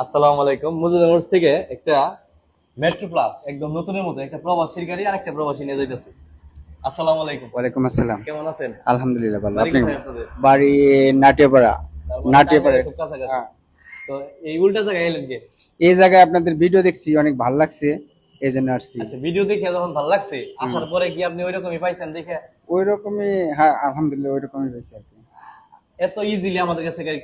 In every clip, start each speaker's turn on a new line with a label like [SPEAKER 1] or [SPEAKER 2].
[SPEAKER 1] আসসালামু আলাইকুম। মুজিবনগর থেকে একটা মেট্রো প্লাস একদম নতুনের মতো একটা প্রবাসীর গাড়ি আর একটা প্রবাসী নিয়ে যাইতেছে। আসসালামু আলাইকুম।
[SPEAKER 2] ওয়ালাইকুম আসসালাম।
[SPEAKER 1] কেমন আছেন?
[SPEAKER 2] আলহামদুলিল্লাহ ভালো।
[SPEAKER 1] বাড়ি
[SPEAKER 2] আপনি?
[SPEAKER 1] কোথায় আপনাদের?
[SPEAKER 2] বাড়ি নাটিয়াপাড়া।
[SPEAKER 1] তার মানে
[SPEAKER 2] নাটিয়াপাড়া।
[SPEAKER 1] টাঙ্গাইলের খুব কাছাকাছি। তো এই উল্টা জায়গায় এলেন কে?
[SPEAKER 2] এই জায়গায় আপনাদের ভিডিও দেখছি, অনেক ভালো লাগছে, এই জন্য আসছি।
[SPEAKER 1] আচ্ছা, ভিডিও দেখে যখন ভালো লাগছে, আসার পরে কি আপনি ওইরকমই পাইছেন দেখে?
[SPEAKER 2] ওই রকমই, হ্যাঁ আলহামদুলিল্লাহ ওই রকমই হয়েছে আর কি।
[SPEAKER 1] এত ইজিলি আমাদের কাছে গাড়ি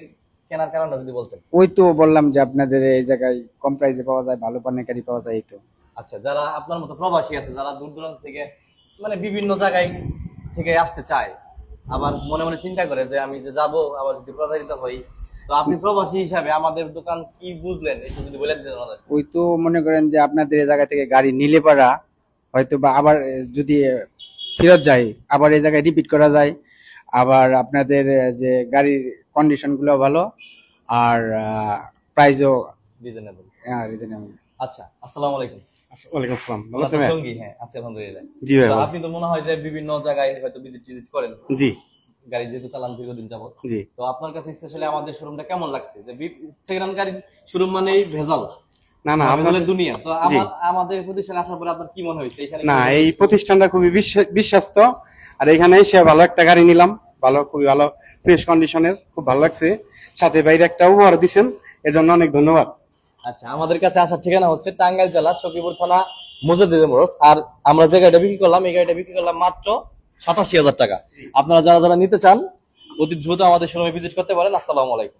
[SPEAKER 1] কেনার কারণটা যদি বলতেন।
[SPEAKER 2] ওই তো বললাম যে আপনাদের এই জায়গায় কম প্রাইসে পাওয়া যায়, ভালো পানের গাড়ি পাওয়া যায়, এই তো।
[SPEAKER 1] আচ্ছা, যারা আপনার মতো প্রবাসী আছে, যারা দূর দূরান্ত থেকে মানে বিভিন্ন জায়গায় থেকে আসতে চায়, আবার মনে মনে চিন্তা করে যে আমি যে যাব, আবার যদি প্রতারিত হই, তো আপনি প্রবাসী হিসাবে আমাদের দোকান কি বুঝলেন একটু যদি বলে দিতেন আমাদের।
[SPEAKER 2] ওই তো মনে করেন যে আপনাদের এই জায়গা থেকে গাড়ি নিলে পারা হয়তো বা আবার যদি ফেরত যায়, আবার এই জায়গায় রিপিট করা যায়। আবার আপনাদের যে গাড়ির কন্ডিশন গুলো ভালো, আর প্রাইসও
[SPEAKER 1] রিজনেবল।
[SPEAKER 2] রিজনেবল।
[SPEAKER 1] আচ্ছা, আসসালামু আলাইকুম।
[SPEAKER 3] ওয়ালাইকুম আসসালাম। ভালো আছেন
[SPEAKER 1] আপনার
[SPEAKER 3] ভাই?
[SPEAKER 1] সঙ্গী? হ্যাঁ, আছি আলহামদুলিল্লাহ।
[SPEAKER 3] জি ভাই,
[SPEAKER 1] তো
[SPEAKER 3] ভালো।
[SPEAKER 1] আপনি তো মনে হয় যে বিভিন্ন জায়গায় হয়তো ভিজিট করেন,
[SPEAKER 3] জি
[SPEAKER 1] গাড়ি যেহেতু চালান দীর্ঘদিন যাবত।
[SPEAKER 3] জি।
[SPEAKER 1] তো আপনার কাছে স্পেশালি আমাদের শোরুমটা কেমন লাগছে? যে সেকেন্ড হ্যান্ড গাড়ির শোরুম মানেই ভেজাল,
[SPEAKER 3] না না, আপনার
[SPEAKER 1] ভেজালের দুনিয়া। তো
[SPEAKER 3] জি।
[SPEAKER 1] আমাদের প্রতিষ্ঠানে আসার পরে আপনার কি মনে হয়েছে এখানে?
[SPEAKER 3] না, এই প্রতিষ্ঠানটা খুবই বিশ্বস্ত। আর এখানে এসে ভালো একটা গাড়ি নিলাম, ভালো, খুবই ভালো, ফ্রেশ কন্ডিশনের, খুব ভালো লাগছে। সাথে বাইরে একটা উপহার দিচ্ছেন, এর জন্য অনেক ধন্যবাদ।
[SPEAKER 1] আচ্ছা, আমাদের কাছে আসার ঠিকানা হচ্ছে টাঙ্গাইল জেলা সখীপুর থানা মুজাদ্দিদ। আর আমরা যে গাড়িটা বিক্রি করলাম, এই গাড়িটা বিক্রি করলাম মাত্র 87,000 টাকা। আপনারা যারা যারা নিতে চান অতি দ্রুত আমাদের শোরুমে ভিজিট করতে পারেন। আসসালামু আলাইকুম।